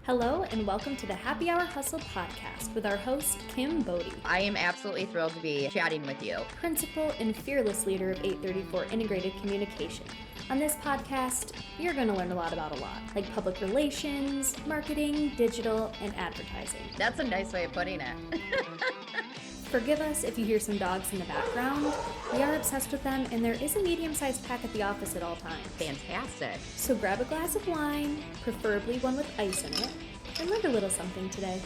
Hello and welcome to the Happy Hour Hustle podcast with our host, Kim Bodie. I am absolutely thrilled to be chatting with you. Principal and fearless leader of 834 Integrated Communication. On this podcast, you're going to learn a lot about a lot, like public relations, marketing, digital, and advertising. That's a nice way of putting it. Forgive us if you hear some dogs in the background. We are obsessed with them, and there is a medium-sized pack at the office at all times. Fantastic. So grab a glass of wine, preferably one with ice in it, and learn a little something today.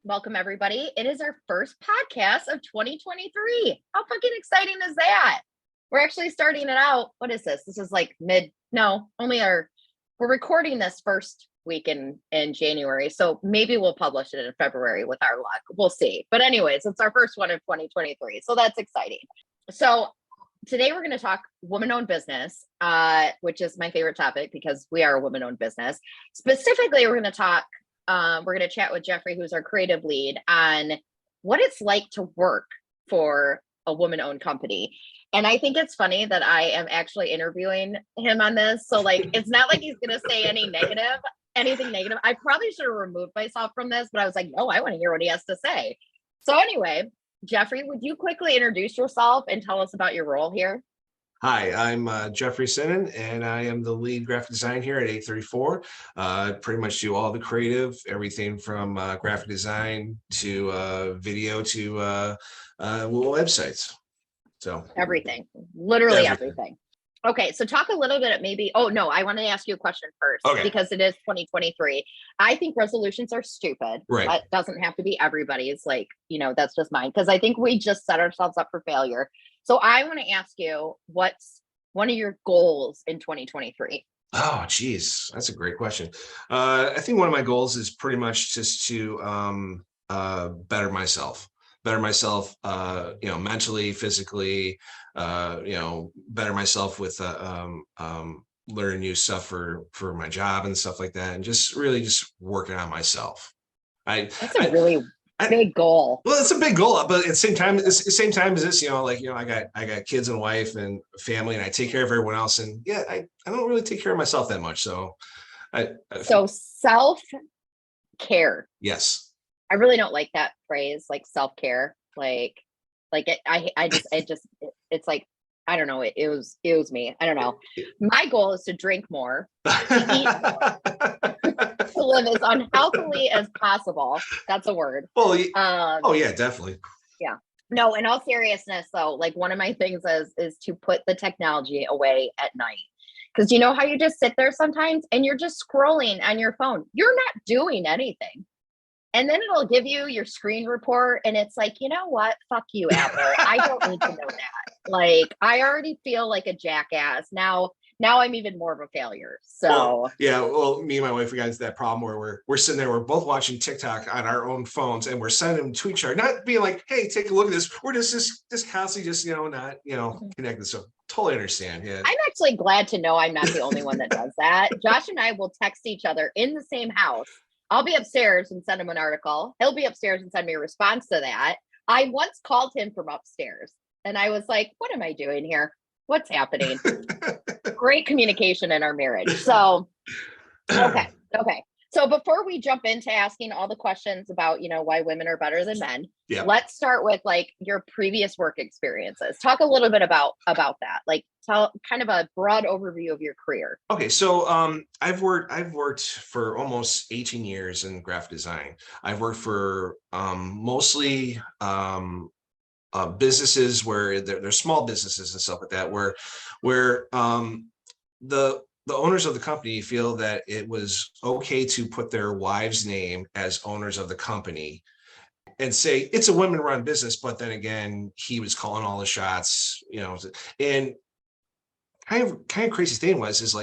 Welcome, everybody. It is our first podcast of 2023. How fucking exciting is that? We're actually starting it out. What is this? This is like we're recording this first week in January. So maybe we'll publish it in February with our luck. We'll see. But anyways, it's our first one of 2023. So that's exciting. So today we're going to talk woman-owned business, which is my favorite topic because we are a woman-owned business. Specifically, we're going to chat with Jeffrey, who's our creative lead, on what it's like to work for a woman-owned company. And I think it's funny that I am actually interviewing him on this. So it's not like he's going to say anything negative. I probably should have removed myself from this, but I was like, no, I want to hear what he has to say. So anyway, Jeffrey, would you quickly introduce yourself and tell us about your role here? Hi, I'm Jeffrey Sinnen, and I am the lead graphic design here at 834. I pretty much do all the creative, everything from graphic design to video to websites. So everything, literally everything. Okay, so talk a little bit I want to ask you a question first, because it is 2023. I think resolutions are stupid. Right. That doesn't have to be everybody's, that's just mine, because I think we just set ourselves up for failure. So I want to ask you, what's one of your goals in 2023? Oh, geez, that's a great question. I think one of my goals is pretty much just to better myself, mentally, physically, better myself with learning new stuff for my job and stuff like that, and just really just working on myself. That's a really big goal. Well, it's a big goal, but at the same time as this, I got kids and wife and family, and I take care of everyone else, and I don't really take care of myself that much. So self-care. Yes. I really don't like that phrase, like self-care. It's like, I don't know. It was me. I don't know. My goal is to drink more, to eat more, to live as unhealthily as possible. That's a word. Well, yeah, definitely. Yeah. No, in all seriousness, though, one of my things is to put the technology away at night. Because you know how you just sit there sometimes and you're just scrolling on your phone. You're not doing anything. And then it'll give you your screen report, and it's like, you know what? Fuck you, Apple. I don't need to know that. I already feel like a jackass. Now I'm even more of a failure. So well, me and my wife, we got into that problem where we're sitting there, we're both watching TikTok on our own phones, and we're sending them to each other, not being like, hey, take a look at this. We're just constantly not connected. So totally understand. Yeah. I'm actually glad to know I'm not the only one that does that. Josh and I will text each other in the same house. I'll be upstairs and send him an article. He'll be upstairs and send me a response to that. I once called him from upstairs, and I was like, what am I doing here? What's happening? Great communication in our marriage. So, okay. So before we jump into asking all the questions about, why women are better than men, let's start with your previous work experiences. Talk a little bit about that. Tell kind of a broad overview of your career. Okay, so I've worked for almost 18 years in graphic design. I've worked for mostly businesses where they're small businesses and stuff like that, where the owners of the company feel that it was okay to put their wife's name as owners of the company and say it's a women-run business, but then again, he was calling all the shots, and kind of crazy thing is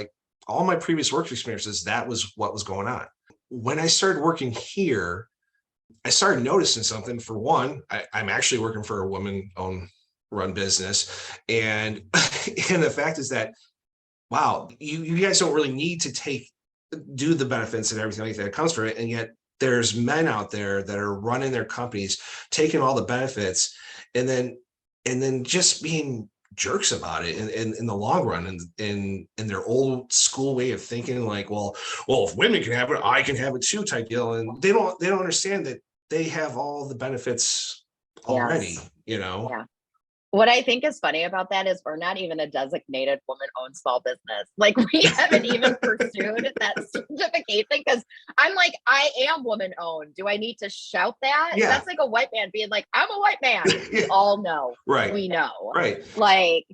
all my previous work experiences, that was what was going on. When I started working here, I started noticing something. For one, I'm actually working for a woman-owned run business, and the fact is that, wow, you guys don't really need to do the benefits and everything like that comes from it, and yet there's men out there that are running their companies, taking all the benefits, and then just being jerks about it in the long run, and in their old school way of thinking, like, well, if women can have it, I can have it too, type deal. And they don't understand that they have all the benefits already, Yes. you know? Yeah. What I think is funny about that is we're not even a designated woman-owned small business. Like, we haven't even pursued that certification, because I'm like, I am woman-owned. Do I need to shout that? Yeah. That's like a white man being like, I'm a white man. We Yeah. all know. Right. We know. Right. Like,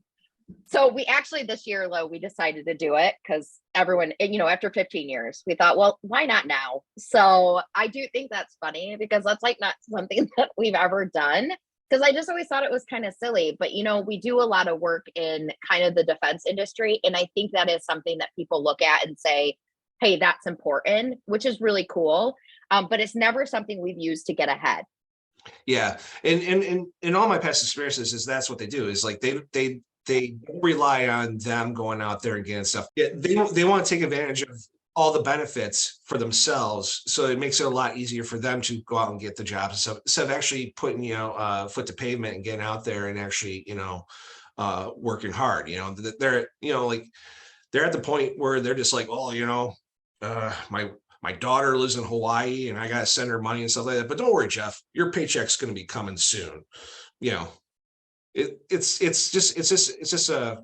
so we actually this year, Lo, we decided to do it because everyone, you know, after 15 years, we thought, well, why not now? So I do think that's funny, because that's like not something that we've ever done. Because I just always thought it was kind of silly. But, you know, we do a lot of work in kind of the defense industry. And I think that is something that people look at and say, hey, that's important, which is really cool. But it's never something we've used to get ahead. Yeah. And in all my past experiences is that's what they do, is like they rely on them going out there and getting stuff. Yeah, they want to take advantage of all the benefits for themselves, so it makes it a lot easier for them to go out and get the jobs. So instead of actually putting, you know, foot to pavement and getting out there and actually, you know, working hard, you know, they're, you know, like they're at the point where they're just like, oh, you know, my daughter lives in Hawaii and I got to send her money and stuff like that. But don't worry, Jeff, your paycheck's going to be coming soon. You know, it's just a,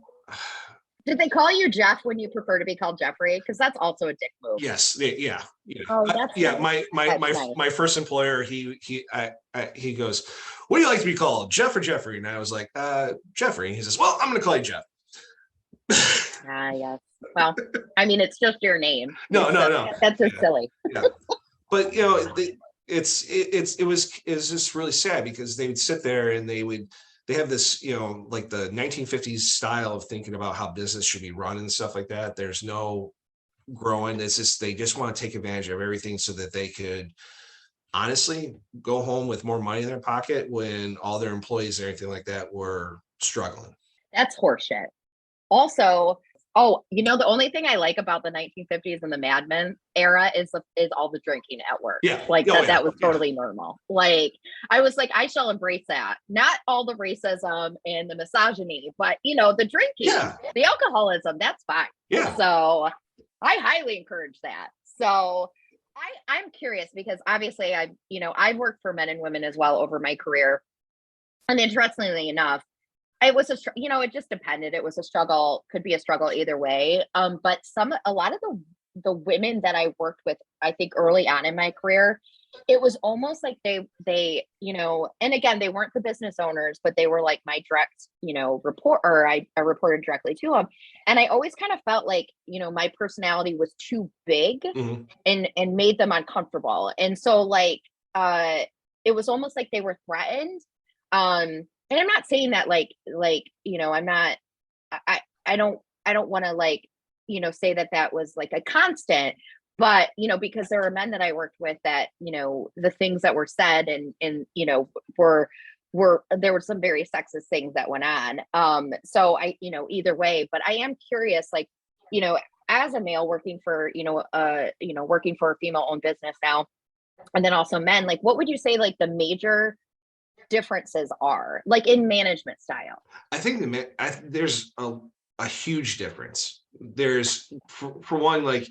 Did they call you Jeff when you prefer to be called Jeffrey? Because that's also a dick move. yes. Yeah. Oh, that's Yeah. nice. That's nice. My first employer, he goes, what do you like to be called, Jeff or Jeffrey? And I was like, Jeffrey. And he says, well, I'm going to call you Jeff. Yes. Well, I mean, it's just your name. No. That's just silly. Yeah. But, you know, it was just really sad, because they would sit there and they have this, you know, like the 1950s style of thinking about how business should be run and stuff like that. There's no growing. It's just, they just want to take advantage of everything so that they could honestly go home with more money in their pocket when all their employees and everything like that were struggling. That's horseshit. Also, oh, you know, the only thing I like about the 1950s and the Mad Men era is all the drinking at work. Yeah. Like Oh, that was totally normal. Like, I was like, I shall embrace that. Not all the racism and the misogyny, but, you know, the drinking, the alcoholism, that's fine. Yeah. So I highly encourage that. So I'm curious, because obviously I've worked for men and women as well over my career. And interestingly enough, it was it just depended. It was a struggle, could be a struggle either way. But a lot of the women that I worked with, I think early on in my career, it was almost like they, you know, and again, they weren't the business owners, but they were like my direct, you know, report, or I reported directly to them. And I always kind of felt like, you know, my personality was too big and made them uncomfortable. And so like, it was almost like they were threatened. And I'm not saying that like, you know, I'm not, I don't want to like, you know, say that was like a constant, but, you know, because there are men that I worked with that, you know, the things that were said and, you know, there were some very sexist things that went on. So you know, either way, but I am curious, like, you know, as a male working for, working for a female owned business now, and then also men, like, what would you say, like the major differences are, like in management style? I think there's a huge difference. There's for one, like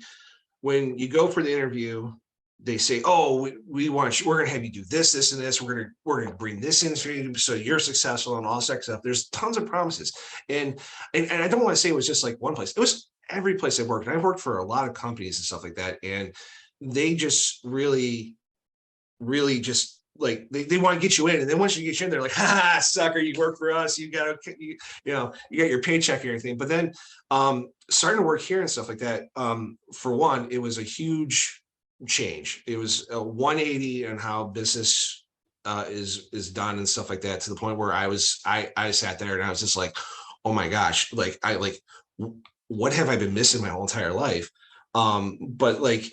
when you go for the interview, they say, oh, we're going to have you do this and this, we're going to bring this in for you so you're successful and all that stuff. There's tons of promises, and I don't want to say it was just like one place. It was every place I worked, and I've worked for a lot of companies and stuff like that, and they just really just like they want to get you in, and then once you get you in, they're like, ha, sucker, you work for us, you got your paycheck and everything. But then starting to work here and stuff like that, for one, it was a huge change. It was a 180 on how business is done and stuff like that, to the point where I sat there and I was just like, oh my gosh, like what have I been missing my whole entire life? But like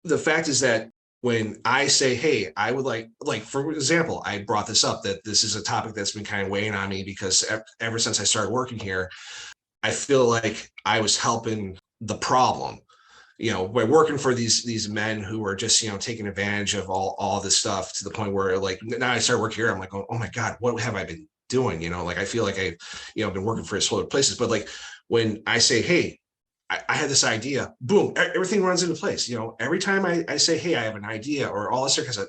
the fact is that when I say, hey, I would like, for example, I brought this up, that this is a topic that's been kind of weighing on me, because ever since I started working here, I feel like I was helping the problem, you know, by working for these men who are just, you know, taking advantage of all this stuff, to the point where, like, now I started working here, I'm like, oh my God, what have I been doing, like I feel like I've been working for other places, but like when I say, hey, I had this idea, boom, everything runs into place. Every time I say, hey, I have an idea or all this kind of stuff,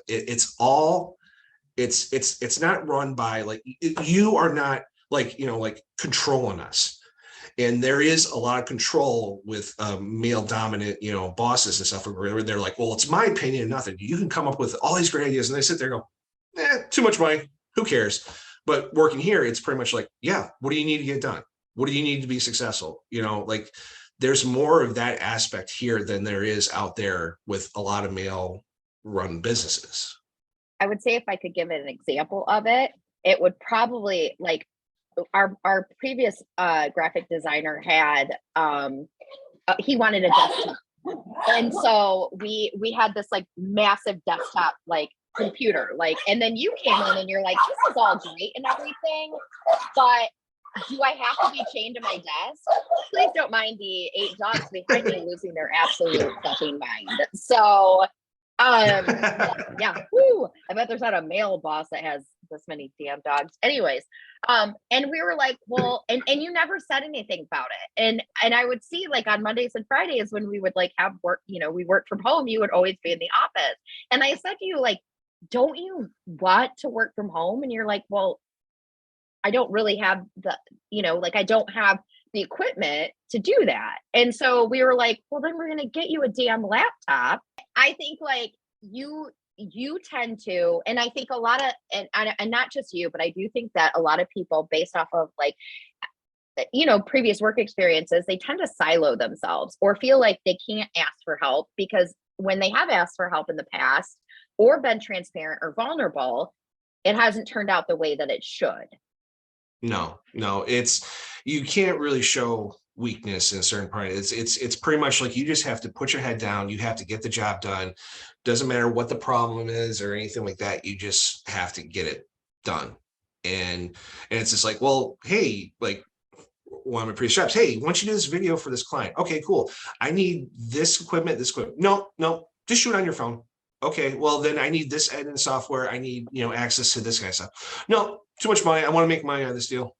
it's not run by like, you are not like, like controlling us. And there is a lot of control with male dominant, bosses and stuff where they're like, well, it's my opinion, nothing. You can come up with all these great ideas. And they sit there and go, too much money. Who cares? But working here, it's pretty much like, yeah, what do you need to get done? What do you need to be successful? Like there's more of that aspect here than there is out there with a lot of male run businesses. I would say if I could give an example of it, it would probably like our previous graphic designer had he wanted a desktop, and so we had this like massive desktop like computer, like, and then you came in and you're like, this is all great and everything, but do I have to be chained to my desk? Please don't mind the 8 dogs behind me losing their absolute fucking mind. So yeah. Woo, I bet there's not a male boss that has this many damn dogs. Anyways, and we were like, well, and you never said anything about it. And I would see like on Mondays and Fridays when we would like have work, we worked from home, you would always be in the office. And I said to you, like, don't you want to work from home? And you're like, well, I don't really have the, like I don't have the equipment to do that. And so we were like, well, then we're going to get you a damn laptop. I think like you tend to, and I think a lot of, and not just you, but I do think that a lot of people based off of like, previous work experiences, they tend to silo themselves or feel like they can't ask for help because when they have asked for help in the past or been transparent or vulnerable, it hasn't turned out the way that it should. No, you can't really show weakness in a certain part. It's pretty much like you just have to put your head down. You have to get the job done. Doesn't matter what the problem is or anything like that. You just have to get it done. And it's just like, well, hey, like one of my previous jobs, hey, why don't you do this video for this client? Okay, cool. I need this equipment. No, just shoot on your phone. Okay, well then I need this editing software. I need, access to this kind of stuff. No, too much money. I want to make money on this deal.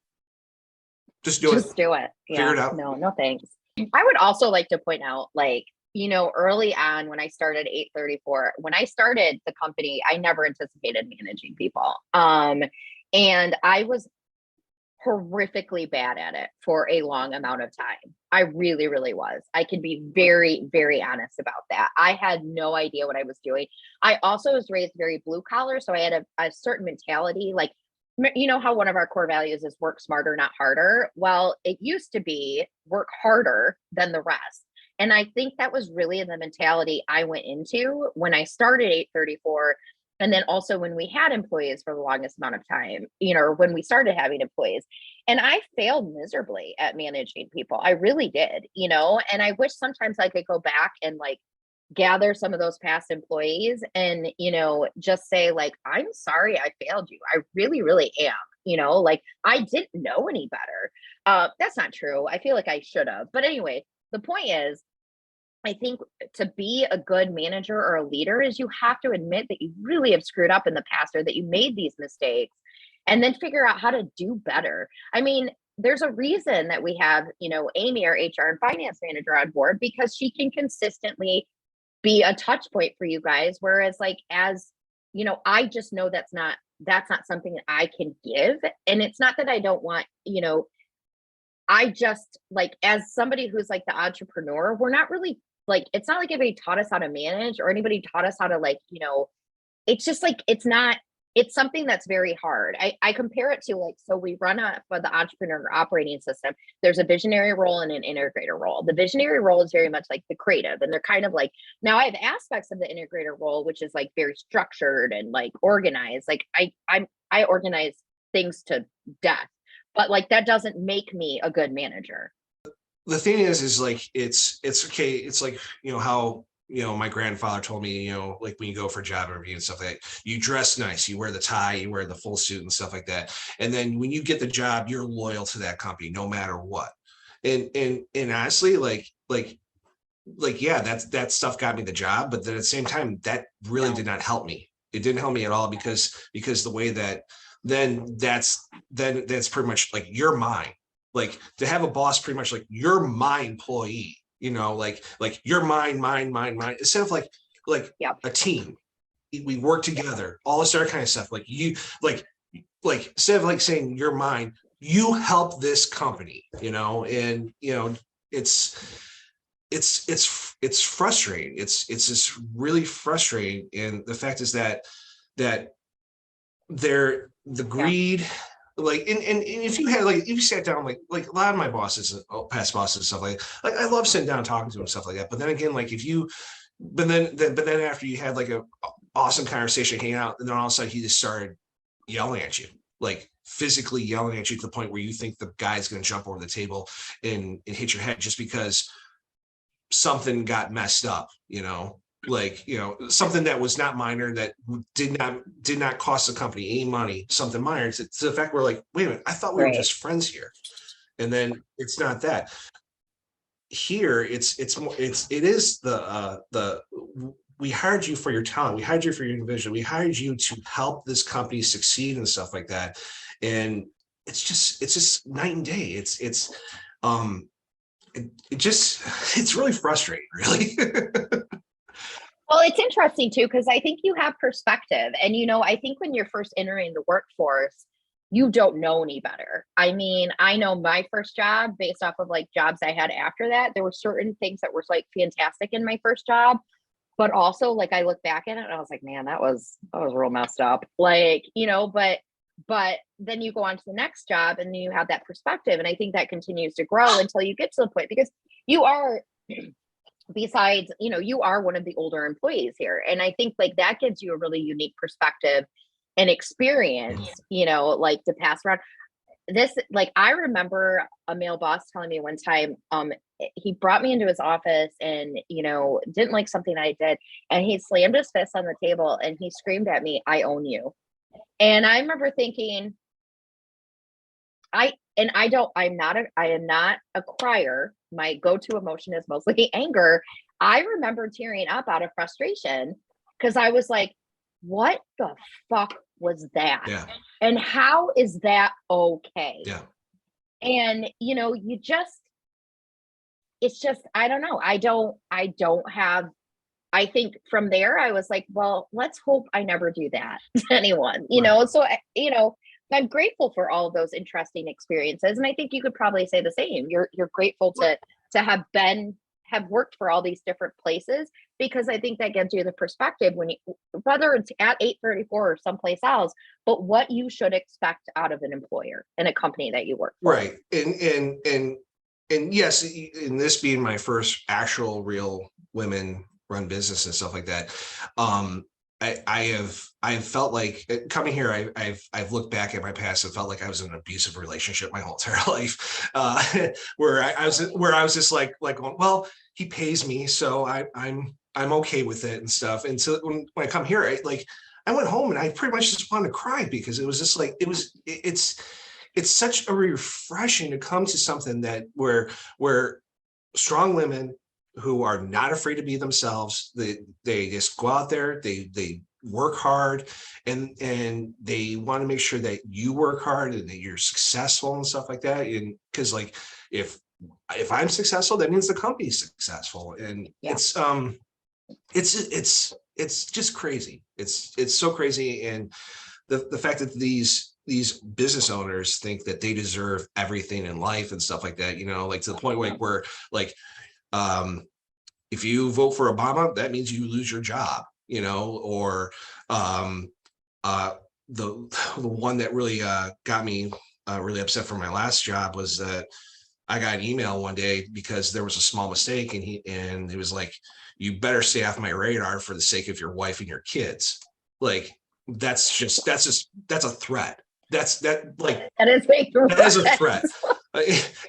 Just do it. Yeah. Figure it out. No thanks. I would also like to point out, like, early on when I started 834, when I started the company, I never anticipated managing people. And I was horrifically bad at it for a long amount of time. I really, really was. I can be very, very honest about that. I had no idea what I was doing. I also was raised very blue collar. So I had a certain mentality, like, how one of our core values is work smarter, not harder. Well, it used to be work harder than the rest. And I think that was really the mentality I went into when I started 834. And then also when we had employees for the longest amount of time, or when we started having employees, and I failed miserably at managing people. I really did, and I wish sometimes I could go back and like gather some of those past employees and, just say like, I'm sorry, I failed you. I really, really am, like I didn't know any better. That's not true. I feel like I should have. But anyway, the point is, I think to be a good manager or a leader is you have to admit that you really have screwed up in the past or that you made these mistakes and then figure out how to do better. I mean, there's a reason that we have, Amy, our HR and finance manager on board, because she can consistently be a touch point for you guys. Whereas like, as I just know that's not something that I can give. And it's not that I don't want, I just like, as somebody who's like the entrepreneur, we're not really like, it's not like anybody taught us how to manage or anybody taught us how to like, it's just like, it's something that's very hard. I compare it to like, so we run for the entrepreneur operating system. There's a visionary role and an integrator role. The visionary role is very much like the creative, and they're kind of like, now I have aspects of the integrator role, which is like very structured and like organized. Like I organize things to death, but like, that doesn't make me a good manager. The thing is like, it's okay. It's like, how, my grandfather told me, like when you go for a job interview and stuff like that, you dress nice, you wear the tie, you wear the full suit and stuff like that. And then when you get the job, you're loyal to that company, no matter what. And honestly, like, yeah, that stuff got me the job. But then at the same time, that really did not help me. It didn't help me at all because the way that then that's pretty much like you're mine. Like to have a boss pretty much like you're my employee, like you're mine, instead of like Yep. a team. We work together, all this other kind of stuff. Like you, like instead of like saying you're mine, you help this company, and it's frustrating. It's just really frustrating. And the fact is that the greed, like, and if you had if you sat down, like a lot of my bosses, past bosses and stuff like I love sitting down and talking to them and stuff like that. But then again, like but then after you had like a awesome conversation, hanging out, and then all of a sudden he just started yelling at you, like physically yelling at you to the point where you think the guy's going to jump over the table and hit your head just because something got messed up, something that was not minor, that did not cost the company any money, something minor, to the fact we're like, wait a minute, I thought we were just friends here. And then it's not that. Here it is we hired you for your talent, we hired you for your vision, we hired you to help this company succeed and stuff like that. And it's just night and day. It's really frustrating, really. Well, it's interesting too, because I think you have perspective. And, I think when you're first entering the workforce, you don't know any better. I mean, I know my first job based off of like jobs I had after that, there were certain things that were like fantastic in my first job. But also like I look back at it and I was like, man, that was real messed up. Like, but then you go on to the next job and you have that perspective. And I think that continues to grow until you get to the point, because you are, besides, you are one of the older employees here. And I think like that gives you a really unique perspective and experience, like to pass around. This, like, I remember a male boss telling me one time, he brought me into his office and, didn't like something I did. And he slammed his fist on the table and he screamed at me, "I own you." And I remember thinking, I am not a crier. My go-to emotion is mostly anger. I remember tearing up out of frustration because I was like, what the fuck was that? Yeah. And how is that okay? Yeah. And it's just, I don't know. I don't have, I think from there I was like, well, let's hope I never do that to anyone, Right. So, I'm grateful for all of those interesting experiences. And I think you could probably say the same. You're grateful to have worked for all these different places, because I think that gives you the perspective when whether it's at 834 or someplace else, but what you should expect out of an employer and a company that you work for. Right. And yes, in this being my first actual real women run business and stuff like that, I've felt like coming here, I've looked back at my past and felt like I was in an abusive relationship my whole entire life, where I was just like, well, he pays me, so I'm okay with it and stuff. And so when I come here, I went home and I pretty much just wanted to cry, because it was just like, it's such a refreshing to come to something that where strong women who are not afraid to be themselves, they just go out there, they work hard, and they want to make sure that you work hard and that you're successful and stuff like that. And because like if I'm successful, that means the company's successful. And Yeah. it's just crazy. It's so crazy. And the fact that these business owners think that they deserve everything in life and stuff like that, like to the point where if you vote for Obama, that means you lose your job, or the one that really got me really upset for my last job was that I got an email one day because there was a small mistake, and he was like, "You better stay off my radar for the sake of your wife and your kids." Like that's a threat. That is a threat.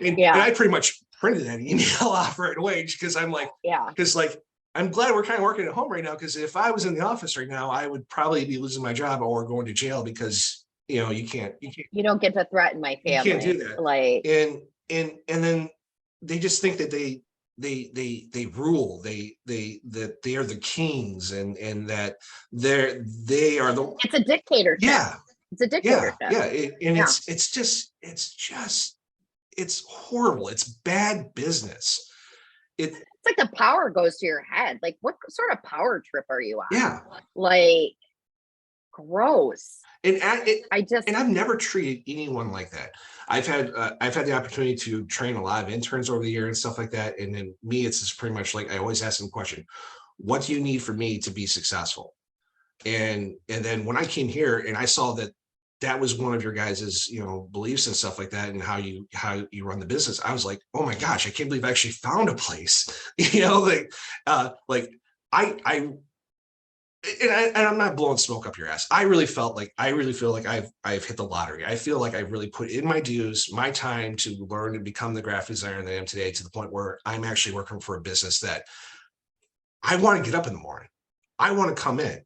And I pretty much printed that email off right away, because I'm like, because like I'm glad we're kind of working at home right now, because if I was in the office right now, I would probably be losing my job or going to jail, because you don't get to threaten my family. You can't do that. Like, and then they just think that they rule, that they are the kings, and that they are the, it's a dictatorship. It's a Yeah, dictatorship. yeah. And Yeah. it's horrible. It's bad business. It, It's like the power goes to your head. Like, what sort of power trip are you on? yeah. Like, gross. And I just, and I've never treated anyone like that. I've had the opportunity to train a lot of interns over the year and stuff like that. And then me, it's just pretty much like I always ask them a question: what do you need for me to be successful? And then when I came here and I saw that that was one of your guys's, you know, beliefs and stuff like that, and how you run the business, I was like, oh my gosh, I can't believe I actually found a place. You know, like I and I'm not blowing smoke up your ass. I really feel like I've hit the lottery. I feel like I really put in my dues, my time to learn and become the graphic designer that I am today, to the point where I'm actually working for a business that I want to get up in the morning. I want to come in.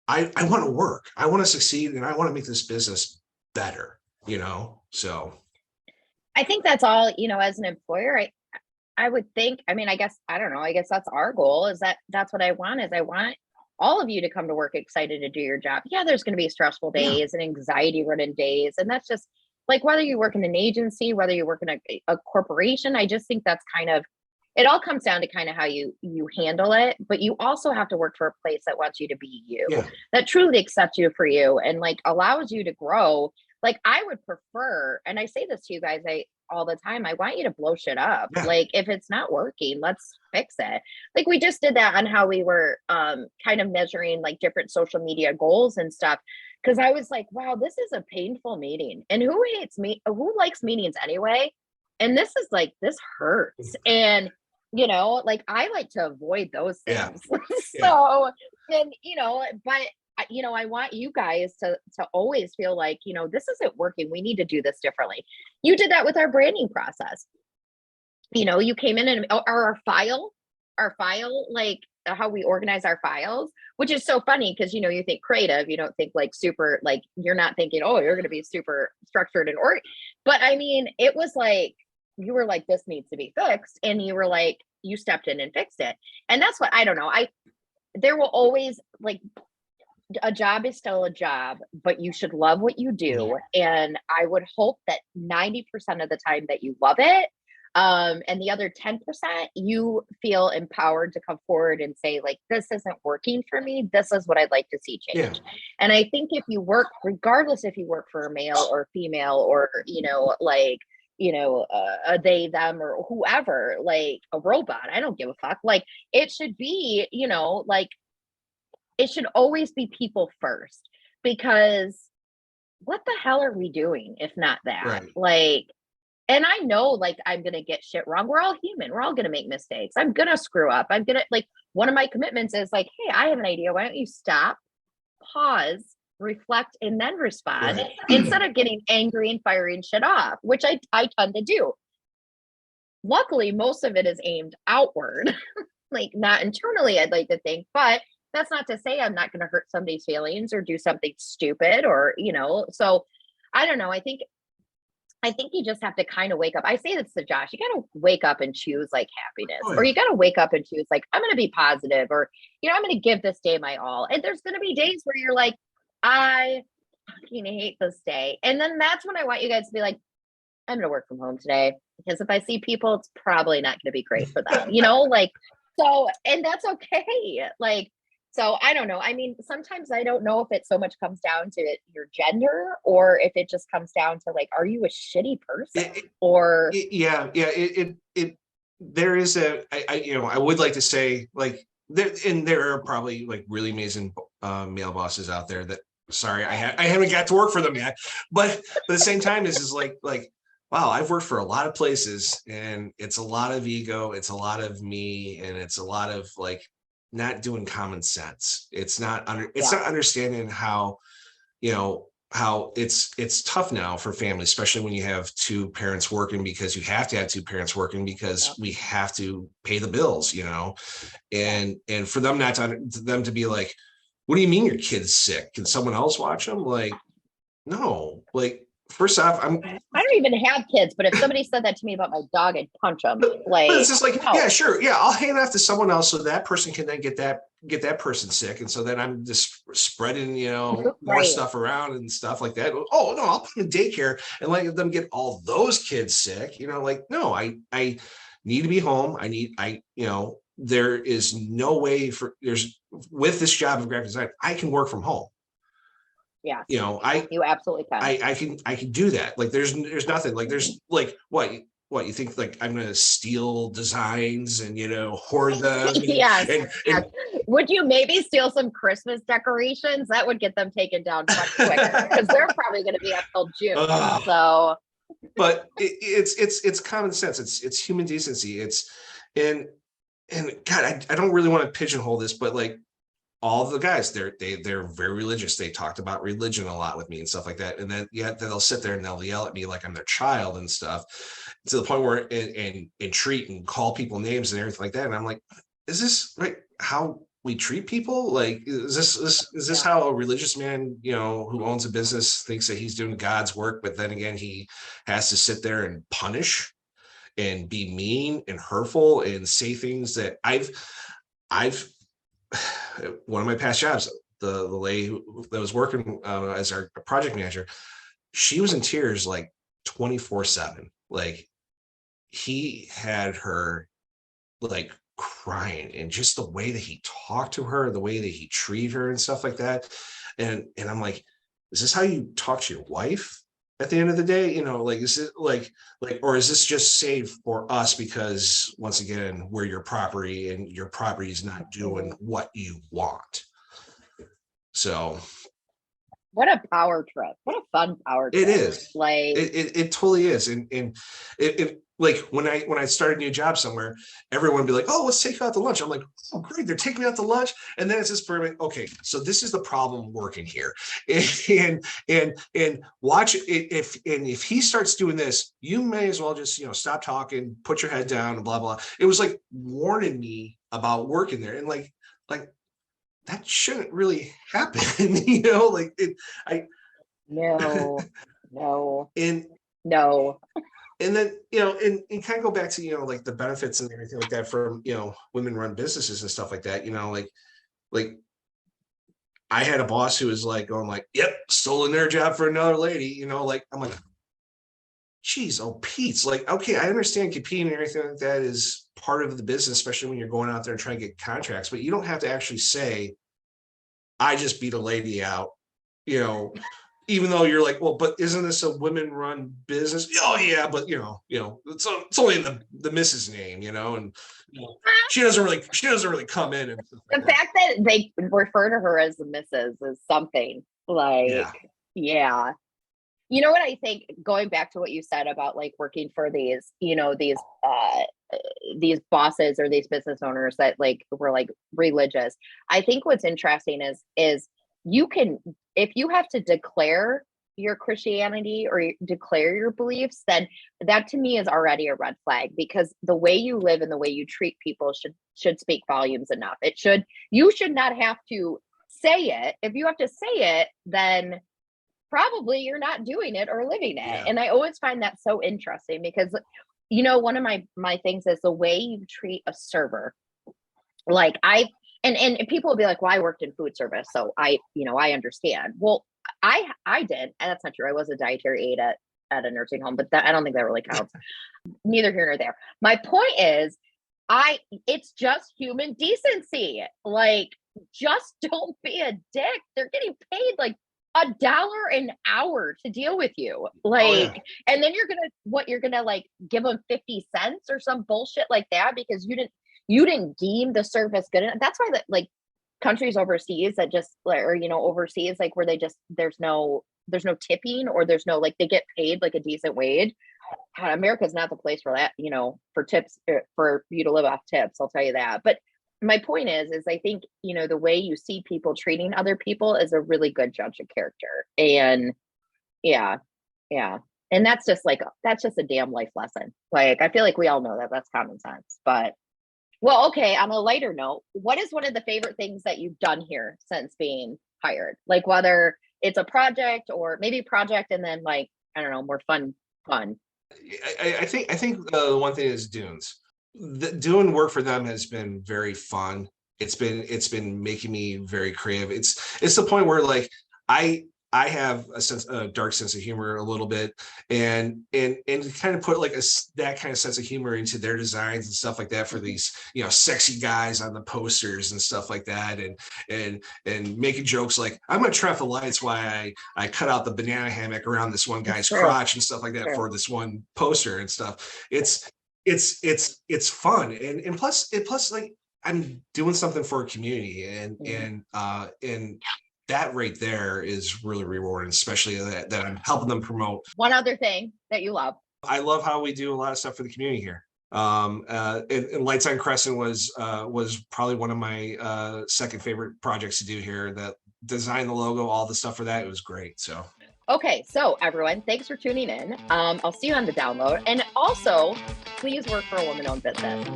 I want to work. I want to succeed, and I want to make this business better, you know? So I think that's all, as an employer, I would think, I mean, I guess, I don't know, I guess that's our goal, is that's what I want, is I want all of you to come to work excited to do your job. Yeah, there's going to be stressful yeah, days and anxiety ridden days. And that's just like, whether you work in an agency, whether you work in a corporation, I just think that's kind of, it all comes down to kind of how you handle it. But you also have to work for a place that wants you to be you, yeah, that truly accepts you for you, and like allows you to grow. Like, I would prefer, and I say this to you guys all the time, I want you to blow shit up. yeah, Like, if it's not working, let's fix it. Like, we just did that on how we were kind of measuring like different social media goals and stuff. Cause I was like, wow, this is a painful meeting. And who likes meetings anyway? And this is like, this hurts. And like, I like to avoid those yeah, things. yeah, So, and but I want you guys to always feel like, this isn't working. We need to do this differently. You did that with our branding process. You came in and our file, like how we organize our files, which is so funny because, you think creative, you don't think like super, like you're not thinking, oh, you're going to be super structured and but I mean, it was like, you were like, this needs to be fixed. And you were like, you stepped in and fixed it. And that's what, I don't know. There will always, like, a job is still a job, but you should love what you do. And I would hope that 90% of the time that you love it. And the other 10%, you feel empowered to come forward and say, like, this isn't working for me. This is what I'd like to see change. yeah, And I think if you work, regardless if you work for a male or female, or, like, a they, them, or whoever, like a robot, I don't give a fuck. Like, it should be, like, it should always be people first, because what the hell are we doing if not that? right, Like, and I know, like, I'm going to get shit wrong. We're all human. We're all going to make mistakes. I'm going to screw up. I'm going to, like, one of my commitments is like, hey, I have an idea. Why don't you stop, pause, reflect, and then respond, right, instead of getting angry and firing shit off, which I tend to do. Luckily, most of it is aimed outward, like not internally, I'd like to think, but that's not to say I'm not going to hurt somebody's feelings or do something stupid, or, so I don't know. I think you just have to kind of wake up. I say this to Josh, you got to wake up and choose like happiness, oh or yeah, you got to wake up and choose like, I'm going to be positive, or, I'm going to give this day my all. And there's going to be days where you're like, I fucking hate this day. And then that's when I want you guys to be like, I'm going to work from home today, because if I see people, it's probably not going to be great for them, like, so, and that's okay. Like, so I don't know. I mean, sometimes I don't know if it so much comes down to your gender, or if it just comes down to like, are you a shitty person? Or yeah, there is I would like to say, like, there are probably like really amazing male bosses out there that, sorry, I haven't got to work for them yet, but at the same time, this is like, wow, I've worked for a lot of places, and it's a lot of ego, it's a lot of me, and it's a lot of like not doing common sense. It's not understanding how, how it's tough now for families, especially when you have two parents working, because you have to have two parents working because we have to pay the bills, and for them not to them to be like, what do you mean your kid's sick? Can someone else watch them? Like, no, like, first off, I don't even have kids, but if somebody said that to me about my dog, I'd punch them. Like, but it's just like, no. yeah, sure. Yeah. I'll hand off to someone else so that person can then get that person sick. And so then I'm just spreading, more Right. stuff around and stuff like that. Oh no, I'll put them in daycare and let them get all those kids sick. Like, no, I need to be home. There is no way with this job of graphic design, I can work from home. Yeah. I You absolutely can. I can do that. Like there's nothing like there's like what you think like I'm gonna steal designs and hoard them. Yes. And would you maybe steal some Christmas decorations? That would get them taken down much quicker because they're probably going to be up till June. So, but it's common sense. It's human decency. And God, I don't really want to pigeonhole this, but like all of the guys, they're very religious. They talked about religion a lot with me and stuff like that. And then they'll sit there and they'll yell at me like I'm their child and stuff, to the point where and treat and call people names and everything like that. And I'm like, is this right how we treat people? Like, is this how a religious man, who owns a business thinks that he's doing God's work, but then again he has to sit there and punish and be mean and hurtful and say things that I've one of my past jobs, the lady that was working as our project manager, she was in tears like 24/7. Like he had her like crying, and just the way that he talked to her, the way that he treated her and stuff like that. And I'm like, is this how you talk to your wife at the end of the day? Like, is it like, or is this just saved for us because once again, we're your property and your property is not doing what you want? So what a power trip. What a fun power trip. It is. Like it totally is. And it like when I started a new job somewhere, everyone would be like, oh, let's take you out to lunch. I'm like, oh, great, they're taking me out to lunch. And then it's just perfect. Okay, so this is the problem working here. And watch it. If he starts doing this, you may as well just stop talking, put your head down, and blah blah. It was like warning me about working there, and like that shouldn't really happen. Like no. And no. And then, and kind of go back to, like the benefits and everything like that from, women run businesses and stuff like that, like I had a boss who was like going like, yep, stolen their job for another lady, like, I'm like, geez, oh, Pete's like, okay, I understand competing and everything like that is part of the business, especially when you're going out there and trying to get contracts, but you don't have to actually say, I just beat a lady out, even though you're like, well, but isn't this a women-run business? Oh yeah, but it's only the Mrs. name, and she doesn't really come in. And the fact that they refer to her as the Mrs. is something like, yeah. You know what I think? Going back to what you said about like working for these bosses or these business owners that like were like religious. I think what's interesting is you can, if you have to declare your Christianity or declare your beliefs, then that to me is already a red flag, because the way you live and the way you treat people should speak volumes enough. You should not have to say it. If you have to say it, then probably you're not doing it or living it. Yeah. And I always find that so interesting because, one of my things is the way you treat a server. Like and people will be like, well, I worked in food service, so I understand. Well, I did, and that's not true. I was a dietary aide at a nursing home, but I don't think that really counts. Neither here nor there. My point is, it's just human decency. Like, just don't be a dick. They're getting paid like $1 an hour to deal with you. Like, and then you're gonna like give them 50 cents or some bullshit like that because you didn't deem the service good enough. That's why like countries overseas that just, or overseas, like where there's no tipping, or there's no, like, they get paid like a decent wage. America's not the place for that, for tips, for you to live off tips, I'll tell you that. But my point is I think, the way you see people treating other people is a really good judge of character. And yeah. And that's just a damn life lesson. Like, I feel like we all know that that's common sense. But, well, okay, on a lighter note, what is one of the favorite things that you've done here since being hired? Like, whether it's a project or maybe project and then like I don't know, more fun. I think the one thing is Dunes. Doing work for them has been very fun. It's been making me very creative. It's the point where like I have a dark sense of humor a little bit, and kind of put like that kind of sense of humor into their designs and stuff like that for these, sexy guys on the posters and stuff like that, and making jokes like, I'm gonna turn off the lights while I cut out the banana hammock around this one guy's crotch and stuff like that for this one poster and stuff. It's fun, and plus like I'm doing something for a community, and that right there is really rewarding, especially that I'm helping them promote. One other thing that you love. I love how we do a lot of stuff for the community here. And Lights on Crescent was probably one of my second favorite projects to do here. That design, the logo, all the stuff for that, it was great. So Okay, so everyone, thanks for tuning in. I'll see you on the download, and also please work for a woman-owned business.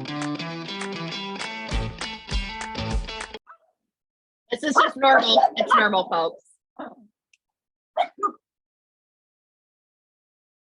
This is just normal. It's normal, folks.